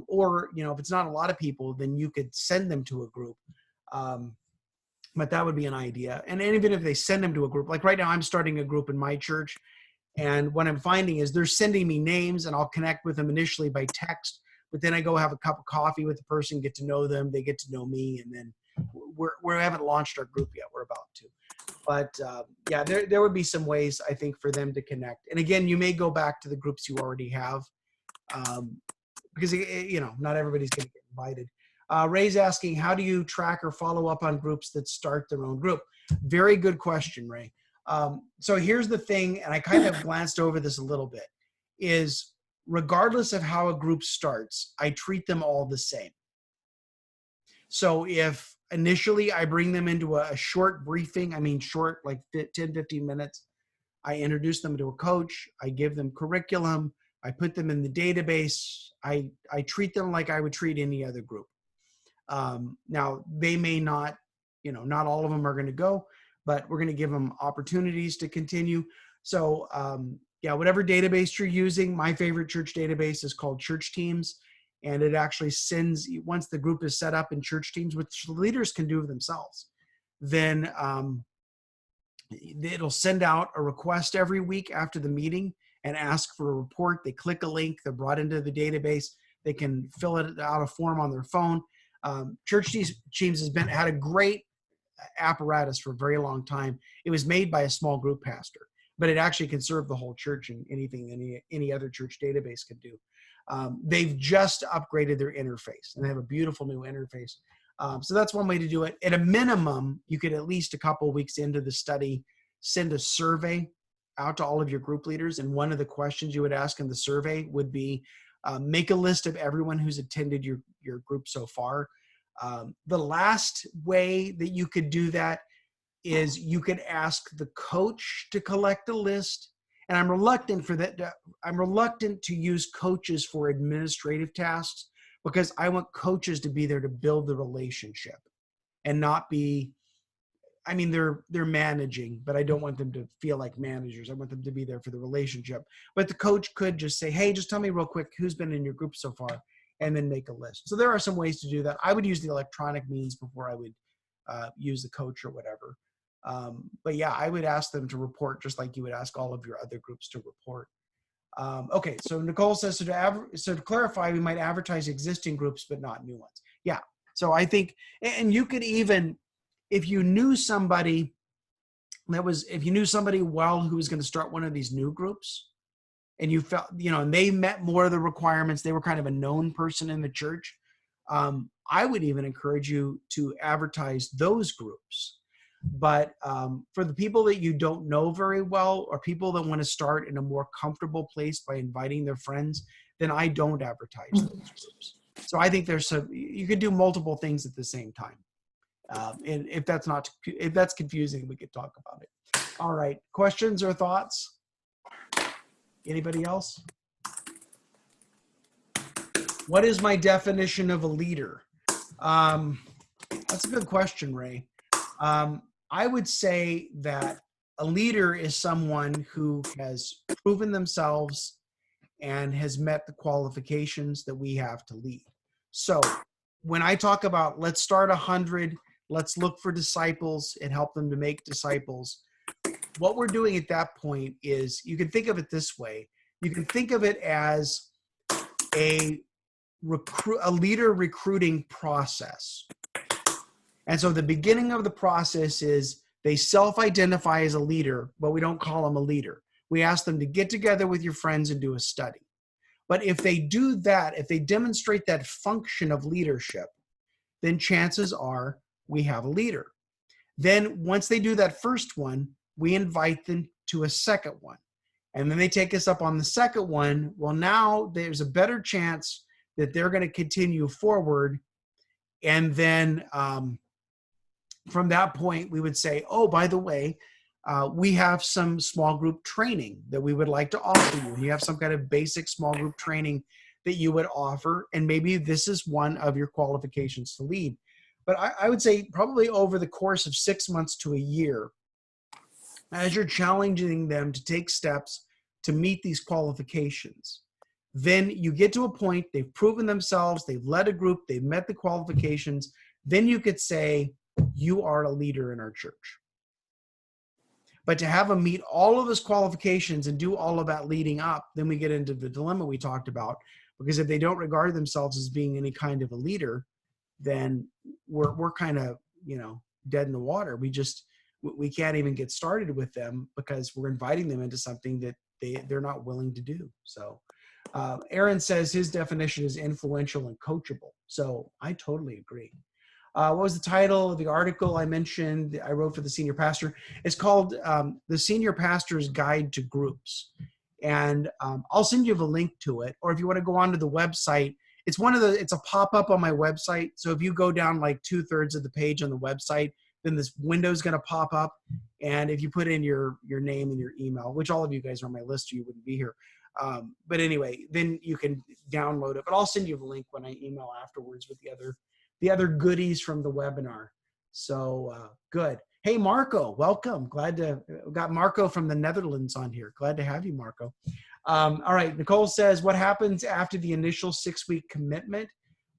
Or, you know, if it's not a lot of people, then you could send them to a group. But that would be an idea. And even if they send them to a group, like right now I'm starting a group in my church. And what I'm finding is they're sending me names and I'll connect with them initially by text, but then I go have a cup of coffee with the person, get to know them, they get to know me, and then we haven't launched our group yet. We're about to. But yeah, there would be some ways, I think, for them to connect. And again, you may go back to the groups you already have because, you know, not everybody's going to get invited. Ray's asking, how do you track or follow up on groups that start their own group? Very good question, Ray. So here's the thing, and I kind of glanced over this a little bit, is regardless of how a group starts, I treat them all the same. So if initially I bring them into a short briefing, I mean short, like 10, 15 minutes, I introduce them to a coach, I give them curriculum, I put them in the database, I treat them like I would treat any other group. Now, they may not, you know, not all of them are going to go, but we're going to give them opportunities to continue. So yeah, whatever database you're using, my favorite church database is called Church Teams. And it actually sends, once the group is set up in Church Teams, which the leaders can do themselves, then it'll send out a request every week after the meeting and ask for a report. They click a link, they're brought into the database. They can fill it out a form on their phone. Church Teams has had a great apparatus for a very long time. It was made by a small group pastor, but it actually can serve the whole church and anything any other church database can do. They've just upgraded their interface and they have a beautiful new interface. So that's one way to do it. At a minimum, you could at least a couple of weeks into the study, send a survey out to all of your group leaders. And one of the questions you would ask in the survey would be, make a list of everyone who's attended your group so far. The last way that you could do that is you could ask the coach to collect a list, And I'm reluctant for that. I'm reluctant to use coaches for administrative tasks because I want coaches to be there to build the relationship and not be, I mean, they're managing, but I don't want them to feel like managers. I want them to be there for the relationship. But the coach could just say, hey, just tell me real quick who's been in your group so far, and then make a list. So there are some ways to do that. I would use the electronic means before I would use the coach or whatever. But yeah, I would ask them to report just like you would ask all of your other groups to report. Okay, so Nicole says, so to clarify, we might advertise existing groups, but not new ones. Yeah, so I think, and you could even, if you knew somebody well who was going to start one of these new groups, and you felt, and they met more of the requirements, they were kind of a known person in the church, I would even encourage you to advertise those groups. But for the people that you don't know very well, or people that want to start in a more comfortable place by inviting their friends, then I don't advertise those groups. So I think you could do multiple things at the same time. And if that's confusing, we could talk about it. All right, questions or thoughts? Anybody else? What is my definition of a leader? That's a good question, Ray. I would say that a leader is someone who has proven themselves and has met the qualifications that we have to lead. So when I talk about let's start 100, let's look for disciples and help them to make disciples, what we're doing at that point is, you can think of it this way. You can think of it as a leader recruiting process. And so the beginning of the process is they self-identify as a leader, but we don't call them a leader. We ask them to get together with your friends and do a study. But if they do that, if they demonstrate that function of leadership, then chances are we have a leader. Then once they do that first one, we invite them to a second one. And then they take us up on the second one. Well, now there's a better chance that they're going to continue forward. And then from that point, we would say, oh, by the way, we have some small group training that we would like to offer you. You have some kind of basic small group training that you would offer, and maybe this is one of your qualifications to lead. But I would say probably over the course of 6 months to a year, as you're challenging them to take steps to meet these qualifications, then you get to a point, they've proven themselves, they've led a group, they've met the qualifications, then you could say, you are a leader in our church. But to have them meet all of those qualifications and do all of that leading up, then we get into the dilemma we talked about. Because if they don't regard themselves as being any kind of a leader, then we're kind of, dead in the water. We can't even get started with them because we're inviting them into something that they're not willing to do. So Aaron says his definition is influential and coachable. So I totally agree. What was the title of the article I mentioned I wrote for the senior pastor? It's called The Senior Pastor's Guide to Groups. And I'll send you the link to it. Or if you want to go onto the website, it's a pop-up on my website. So if you go down like 2/3 of the page on the website, then this window is going to pop up. And if you put in your name and your email, which all of you guys are on my list, or you wouldn't be here. But anyway, then you can download it. But I'll send you the link when I email afterwards with the other goodies from the webinar. So good. Hey, Marco, welcome. We got Marco from the Netherlands on here. Glad to have you, Marco. All right, Nicole says, what happens after the initial 6-week commitment?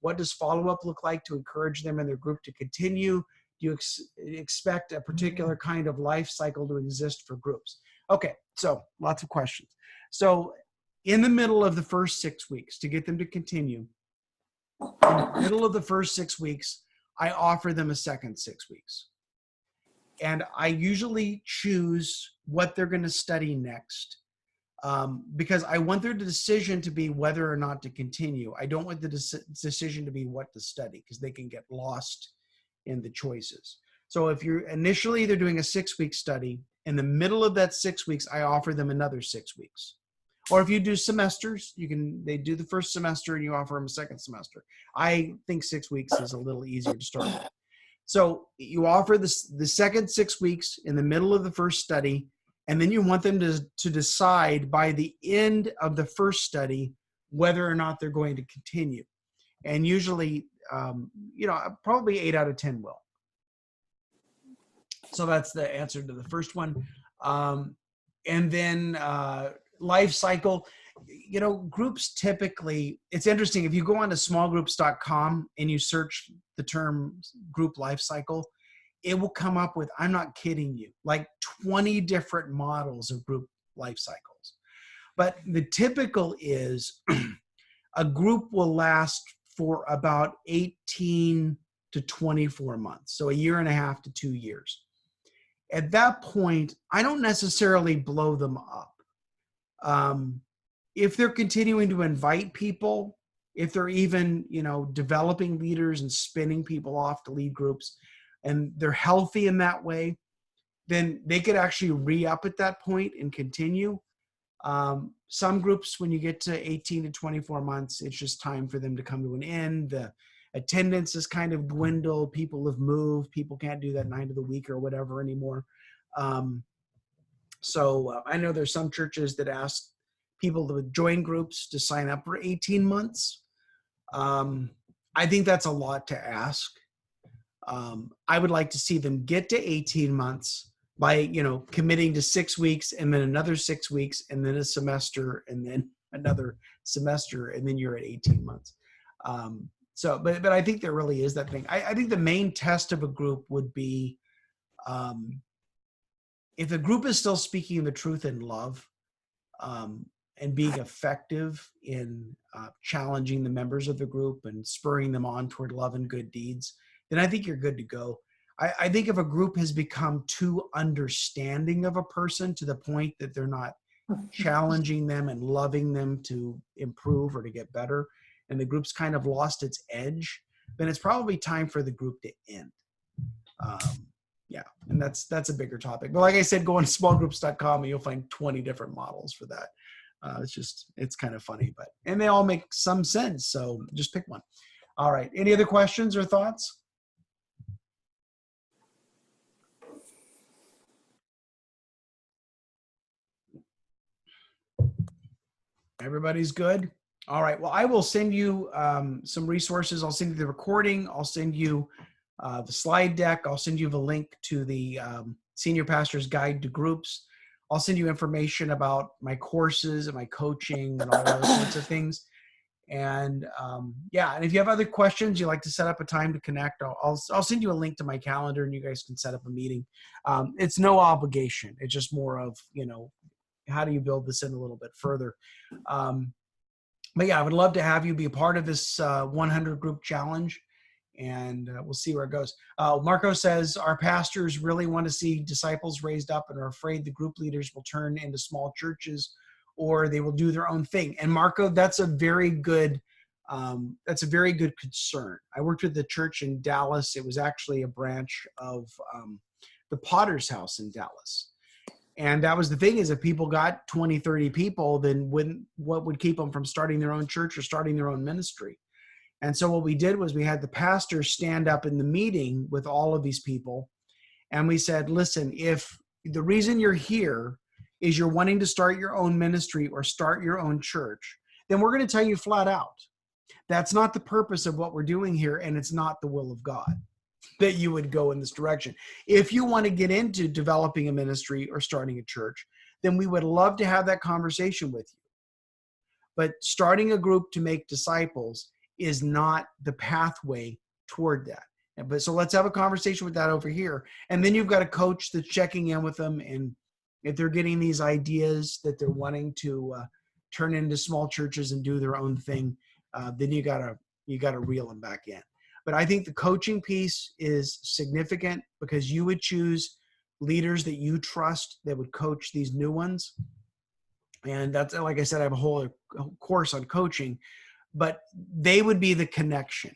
What does follow-up look like to encourage them and their group to continue? Do you expect a particular kind of life cycle to exist for groups? Okay, so lots of questions. So in the middle of the first 6 weeks, to get them to continue, in the middle of the first 6 weeks, I offer them a second 6 weeks. And I usually choose what they're going to study next because I want their decision to be whether or not to continue. I don't want the decision to be what to study because they can get lost in the choices. So if you're initially they're doing a 6-week study, in the middle of that 6 weeks, I offer them another 6 weeks. Or if you do semesters, they do the first semester and you offer them a second semester. I think 6 weeks is a little easier to start with. So you offer the second 6 weeks in the middle of the first study, And then you want them to decide by the end of the first study whether or not they're going to continue. And usually, probably 8 out of 10 will. So that's the answer to the first one. And then life cycle, groups typically, it's interesting. If you go on to smallgroups.com and you search the term group life cycle, it will come up with, I'm not kidding you, like 20 different models of group life cycles. But the typical is a group will last for about 18 to 24 months. So a year and a half to 2 years. At that point, I don't necessarily blow them up. If they're continuing to invite people, if they're even, developing leaders and spinning people off to lead groups, and they're healthy in that way, then they could actually re-up at that point and continue. Some groups, when you get to 18 to 24 months, it's just time for them to come to an end. The attendance is kind of dwindled. People have moved. People can't do that 9 of the week or whatever anymore. So I know there's some churches that ask people to join groups to sign up for 18 months. I think that's a lot to ask. I would like to see them get to 18 months by, committing to 6 weeks and then another 6 weeks and then a semester and then another semester, and then you're at 18 months. But I think there really is that thing. I think the main test of a group would be if the group is still speaking the truth in love, and being effective in challenging the members of the group and spurring them on toward love and good deeds, then I think you're good to go. I think if a group has become too understanding of a person to the point that they're not challenging them and loving them to improve or to get better, and the group's kind of lost its edge, then it's probably time for the group to end. And that's a bigger topic. But like I said, go on to smallgroups.com and you'll find 20 different models for that. It's kind of funny, and they all make some sense. So just pick one. All right. Any other questions or thoughts? Everybody's good? All right. Well, I will send you some resources. I'll send you the recording. I'll send you the slide deck. I'll send you the link to the Senior Pastor's Guide to Groups. I'll send you information about my courses and my coaching and all those sorts of things. And and if you have other questions, you'd like to set up a time to connect, I'll send you a link to my calendar and you guys can set up a meeting. It's no obligation. It's just more of, how do you build this in a little bit further? But yeah, I would love to have you be a part of this 100 group challenge, and we'll see where it goes. Marco says, our pastors really want to see disciples raised up and are afraid the group leaders will turn into small churches or they will do their own thing. And Marco, that's a very good concern. I worked with the church in Dallas. It was actually a branch of the Potter's House in Dallas. And that was the thing, is if people got 20, 30 people, then what would keep them from starting their own church or starting their own ministry? And so what we did was we had the pastor stand up in the meeting with all of these people. And we said, listen, if the reason you're here is you're wanting to start your own ministry or start your own church, then we're going to tell you flat out, that's not the purpose of what we're doing here. And it's not the will of God that you would go in this direction. If you want to get into developing a ministry or starting a church, then we would love to have that conversation with you. But starting a group to make disciples is not the pathway toward that. But so let's have a conversation with that over here. And then you've got a coach that's checking in with them. And if they're getting these ideas that they're wanting to turn into small churches and do their own thing, then you gotta reel them back in. But I think the coaching piece is significant because you would choose leaders that you trust that would coach these new ones. And that's, like I said, I have a whole course on coaching, but they would be the connection.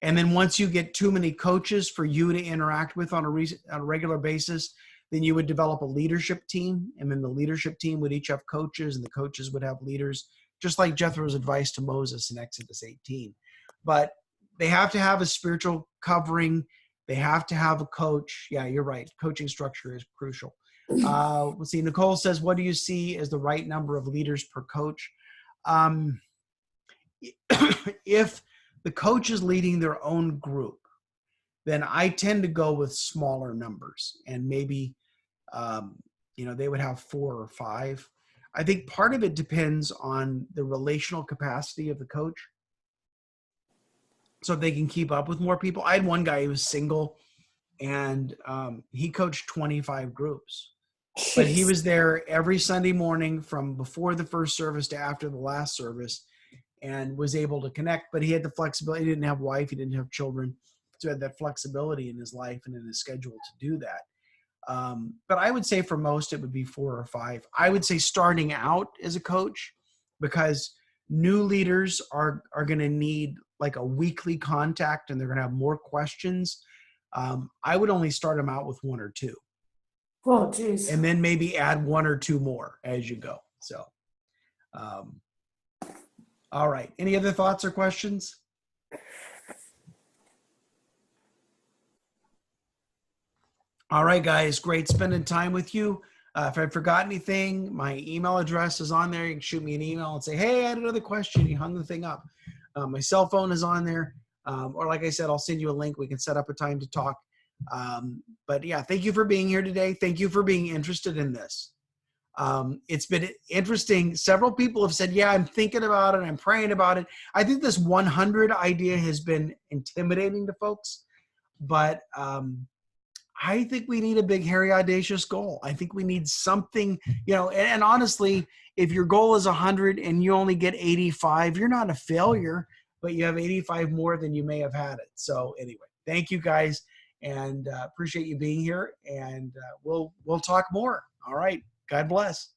And then once you get too many coaches for you to interact with on a regular basis, then you would develop a leadership team. And then the leadership team would each have coaches, and the coaches would have leaders, just like Jethro's advice to Moses in Exodus 18. But they have to have a spiritual covering. They have to have a coach. Yeah, you're right. Coaching structure is crucial. Let's see. Nicole says, what do you see as the right number of leaders per coach? Um, if the coach is leading their own group, then I tend to go with smaller numbers, and maybe, they would have 4 or 5. I think part of it depends on the relational capacity of the coach. So if they can keep up with more people. I had one guy who was single, and he coached 25 groups. But he was there every Sunday morning from before the first service to after the last service, and was able to connect. But he had the flexibility. He didn't have a wife. He didn't have children. So he had that flexibility in his life and in his schedule to do that. But I would say for most, it would be 4 or 5. I would say starting out as a coach, because new leaders are going to need like a weekly contact, and they're going to have more questions. I would only start them out with 1 or 2. Oh, geez. And then maybe add 1 or 2 more as you go. So, all right. Any other thoughts or questions? All right, guys. Great spending time with you. If I forgot anything, my email address is on there. You can shoot me an email and say, hey, I had another question. You hung the thing up. My cell phone is on there. Or like I said, I'll send you a link. We can set up a time to talk. But yeah, thank you for being here today. Thank you for being interested in this. It's been interesting. Several people have said, yeah, I'm thinking about it. I'm praying about it. I think this 100 idea has been intimidating to folks, but I think we need a big, hairy, audacious goal. I think we need something, and honestly, if your goal is 100 and you only get 85, you're not a failure, but you have 85 more than you may have had it. So anyway, thank you guys, and appreciate you being here, and we'll talk more. All right. God bless.